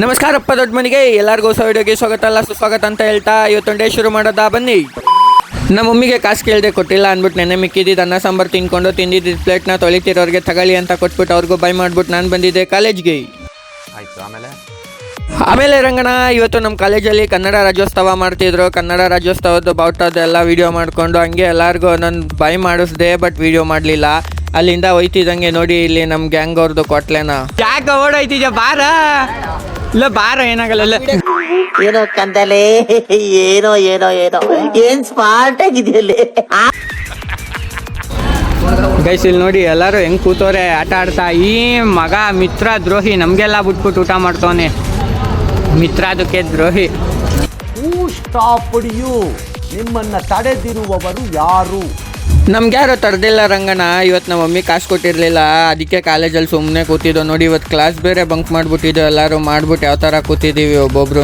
ನಮಸ್ಕಾರಪ್ಪ ದೊಡ್ಡ ಮನೆಗೆ ಎಲ್ಲರಿಗೂ ಹೊಸ ವಿಡಿಯೋಗೆ ಸ್ವಾಗತ ಅಲ್ಲ ಸುಸ್ವಾಗತ ಅಂತ ಹೇಳ್ತಾ ಇವತ್ತೊಂದು ಡೇ ಶುರು ಮಾಡೋದಾ ಬನ್ನಿ. ನಮ್ಮ ಮಮ್ಮಿಗೆ ಕಾಸು ಕೇಳದೆ ಕೊಟ್ಟಿಲ್ಲ ಅಂದ್ಬಿಟ್ಟು ನೆನ್ನೆ ಮಿಕ್ಕಿದ್ದು ಅನ್ನ ಸಾಂಬಾರು ತಿನ್ಕೊಂಡು ತಿಂದಿದ್ದು ಪ್ಲೇಟ್ನ ತೊಳಿತಿರೋರಿಗೆ ತಗೊಳ್ಳಿ ಅಂತ ಕೊಟ್ಬಿಟ್ಟು ಅವ್ರಿಗೂ ಬೈ ಮಾಡಿಬಿಟ್ಟು ನಾನು ಬಂದಿದ್ದೆ ಕಾಲೇಜ್ಗೆ. ಆಮೇಲೆ ರಂಗಣ ಇವತ್ತು ನಮ್ಮ ಕಾಲೇಜಲ್ಲಿ ಕನ್ನಡ ರಾಜ್ಯೋತ್ಸವ ಮಾಡ್ತಿದ್ರು. ಕನ್ನಡ ರಾಜ್ಯೋತ್ಸವದ ಬಾವುಟದೆಲ್ಲ ವೀಡಿಯೋ ಮಾಡಿಕೊಂಡು ಹಂಗೆ ಎಲ್ಲರಿಗೂ ನಾನು ಬೈ ಮಾಡಿಸ್ದೆ, ಬಟ್ ವೀಡಿಯೋ ಮಾಡಲಿಲ್ಲ. ಅಲ್ಲಿಂದ ಹೋಯ್ತಿದ್ದಂಗೆ ನೋಡಿ ಇಲ್ಲಿ ನಮ್ಮ ಗ್ಯಾಂಗ್ ಅವ್ರದ್ದು ಕೊಟ್ಲೇನ ಯಾಕೆ ಓಡಾಯ್ತಿದ್ಯಾ ಬಾರ ಇಲ್ಲ ಬಾರ ಏನಾಗಲ್ಲ ಏನೋ ಕಂದಲೆ ಏನೋ ಏನೋ ಏನೋ ಏನ್ ಸ್ಮಾರ್ಟ್ ಆಗಿದೆಯಲ್ಲಿ ಗೈಸ್ ಇಲ್ಲಿ ನೋಡಿ ಎಲ್ಲರೂ ಹೆಂಗ್ ಕೂತವ್ರೆ ಆಟ ಆಡ್ತಾ. ಈ ಮಗ ಮಿತ್ರ ದ್ರೋಹಿ ನಮಗೆಲ್ಲ ಬಿಟ್ಬಿಟ್ಟು ಊಟ ಮಾಡ್ತವನೆ. ಮಿತ್ರ ಅದಕ್ಕೆ ದ್ರೋಹಿ. ನಿಮ್ಮನ್ನ ತಡೆದಿರುವವರು ಯಾರು? ನಮ್ಗೆ ಯಾರು ತಡೆದಿಲ್ಲ ರಂಗಣ್ಣ. ಇವತ್ತು ನಮ್ಮ ಮಮ್ಮಿ ಕಾಸು ಕೊಟ್ಟಿರಲಿಲ್ಲ, ಅದಕ್ಕೆ ಕಾಲೇಜಲ್ಲಿ ಸುಮ್ಮನೆ ಕೂತಿದ್ದೋ. ನೋಡಿ ಇವತ್ತು ಕ್ಲಾಸ್ ಬೇರೆ ಬಂಕ್ ಮಾಡಿಬಿಟ್ಟಿದ್ದೋ. ಎಲ್ಲರೂ ಮಾಡ್ಬಿಟ್ಟು ಯಾವ ಥರ ಕೂತಿದ್ದೀವಿ ಒಬ್ಬೊಬ್ರು.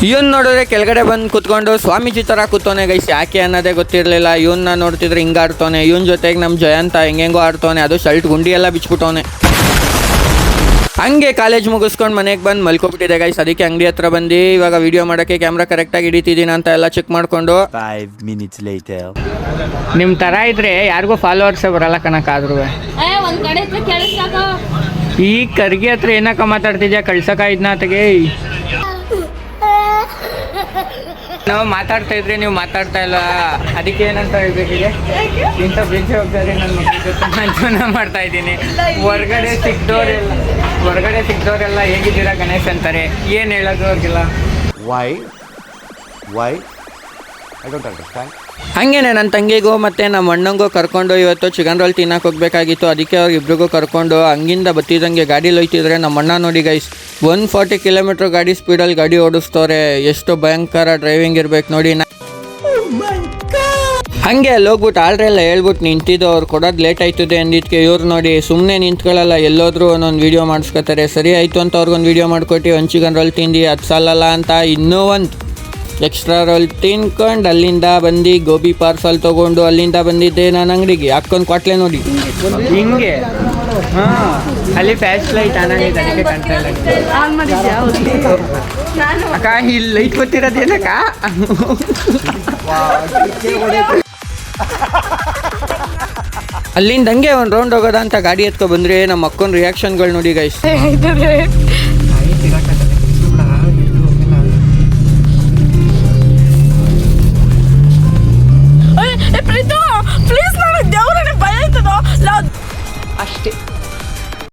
ಇವನ್ ನೋಡಿದ್ರೆ ಕೆಳಗಡೆ ಬಂದು ಕುತ್ಕೊಂಡು ಸ್ವಾಮೀಜಿ ಥರ ಕೂತವನೆ ಗೈಸ್. ಯಾಕೆ ಅನ್ನೋದೇ ಗೊತ್ತಿರಲಿಲ್ಲ. ಇವನ್ನ ನೋಡ್ತಿದ್ರೆ ಹಿಂಗೆ ಆಡ್ತವನೆ. ಇವನ್ ಜೊತೆಗೆ ನಮ್ಮ ಜಯಂತ ಹೆಂಗೆಂಗೋ ಆಡ್ತವನೆ. ಅದು ಶರ್ಟ್ ಗುಂಡಿ ಎಲ್ಲ ಬಿಚ್ಬಿಟ್ಟವನೆ. ಹಂಗೆ ಕಾಲೇಜ್ ಮುಗಿಸ್ಕೊಂಡು ಮನೆಗೆ ಬಂದು ಮಲ್ಕೊಬಿಟ್ಟಿದೆ ಗೈಸ್. ಅದಕ್ಕೆ ಅಂಗಡಿ ಹತ್ರ ಬಂದು ಇವಾಗ ವಿಡಿಯೋ ಮಾಡೋಕ್ಕೆ ಕ್ಯಾಮ್ರಾ ಕರೆಕ್ಟಾಗಿ ಹಿಡಿತಿದ್ದೀನಿ ಅಂತ ಎಲ್ಲ ಚೆಕ್ ಮಾಡಿಕೊಂಡು 5 minutes later. ನಿಮ್ಮ ಥರ ಇದ್ರೆ ಯಾರಿಗೂ ಫಾಲೋವರ್ಸೇ ಬರಲ್ಲ ಕಣಕ್ಕಾದ್ರೂ. ಈ ಕರ್ಗಿ ಹತ್ರ ಏನಕ್ಕ ಮಾತಾಡ್ತಿದ್ಯಾ? ಕಳ್ಸಕ್ಕಾಯ್ದನ ತೆಗೆ. ನಾವು ಮಾತಾಡ್ತಾ ಇದ್ರೆ ನೀವು ಮಾತಾಡ್ತಾ ಇಲ್ಲ, ಅದಕ್ಕೆ ಏನಂತ ಹೇಳ್ಬೇಕಿದೆ. ಇಂಥ ಬ್ರಿಡ್ಜ್ ಹೋಗ್ತಾರೆ ನನ್ನ ಮಕ್ಕಳ ಜೊತೆ ಮಂಚೂನ ಮಾಡ್ತಾ ಇದ್ದೀನಿ. ಹೊರಗಡೆ ಸಿಕ್ದವರೆಲ್ಲ ಹೇಗಿದ್ದೀರಾ ಗಣೇಶ್ ಅಂತಾರೆ. ಏನು ಹೇಳೋದು ಅವ್ರಿಗಿಲ್ಲ. Why? I don't understand. ಹಂಗೇನೆ ನನ್ನ ತಂಗಿಗೂ ಮತ್ತು ನಮ್ಮ ಅಣ್ಣಂಗೂ ಕರ್ಕೊಂಡು ಇವತ್ತು ಚಿಕನ್ ರೋಲ್ ತಿನ್ನಕ್ಕೆ ಹೋಗ್ಬೇಕಾಗಿತ್ತು. ಅದಕ್ಕೆ ಅವ್ರಿಬ್ರಿಗೂ ಕರ್ಕೊಂಡು ಹಂಗಿಂದ ಬತ್ತಿದಂಗೆ ಗಾಡೀಲಿ ಹೋಯ್ತಿದ್ರೆ ನಮ್ಮ ಅಣ್ಣ ನೋಡಿ ಗೈಸ್ 140 ಕಿಲೋಮೀಟ್ರ್ ಗಾಡಿ ಸ್ಪೀಡಲ್ಲಿ ಗಾಡಿ ಓಡಿಸ್ತವ್ರೆ. ಎಷ್ಟು ಭಯಂಕರ ಡ್ರೈವಿಂಗ್ ಇರ್ಬೇಕು ನೋಡಿ. ಹಂಗೆ ಅಲ್ಲಿ ಹೋಗ್ಬಿಟ್ಟು ಆಲ್ರೆಲ್ಲ ಹೇಳ್ಬಿಟ್ಟು ನಿಂತಿದ್ದು. ಅವ್ರು ಕೊಡೋದು ಲೇಟ್ ಆಯ್ತದೆ ಅಂದಿದ್ದಕ್ಕೆ ಇವ್ರು ನೋಡಿ ಸುಮ್ಮನೆ ನಿಂತ್ಕೊಳ್ಳಲ್ಲ, ಎಲ್ಲೋದ್ರೂ ಒಂದೊಂದು ವೀಡಿಯೋ ಮಾಡಿಸ್ಕೊತಾರೆ. ಸರಿ ಆಯಿತು ಅಂತ ಅವ್ರಿಗೊಂದು ವೀಡಿಯೋ ಮಾಡಿಕೊಟ್ಟು ಒಂದು ಚಿಕನ್ ರೋಲ್ ತಿಂದು ಅದು ಸಾಲಲ್ಲ ಅಂತ ಇನ್ನೂ ಒಂದು ಎಕ್ಸ್ಟ್ರಾ ರೋಲ್ ತಿನ್ಕೊಂಡು ಅಲ್ಲಿಂದ ಬಂದು ಗೋಬಿ ಪಾರ್ಸಲ್ ತೊಗೊಂಡು ಅಲ್ಲಿಂದ ಬಂದಿದ್ದೆ ನಾನು ಅಂಗಡಿಗೆ. ಹಾಕ್ಕೊಂಡು ಕೊಟ್ಲೆ ನೋಡಿ ಹಿಂಗೆ. ಹಾಂ ಅಲ್ಲಿ ಫ್ಯಾಶ್ ಲೈಟ್ ಆನಾಗಿದೆ, ಅದಕ್ಕೆ ಕಾಣ್ತಾ ಇಲ್ಲ ಅಕ್ಕ. ಇಲ್ಲಿ ಲೈಟ್ ಗೊತ್ತಿರೋದೇನಕ್ಕ? ಅಲ್ಲಿಂದ ಹಂಗೆ ಒಂದು ರೌಂಡ್ ಹೋಗೋದ ಅಂತ ಗಾಡಿ ಎತ್ಕೊ ಬಂದ್ರೆ ನಮ್ಮ ಅಕ್ಕನ ರಿಯಾಕ್ಷನ್ಗಳು ನೋಡಿ ಗೈಸ್.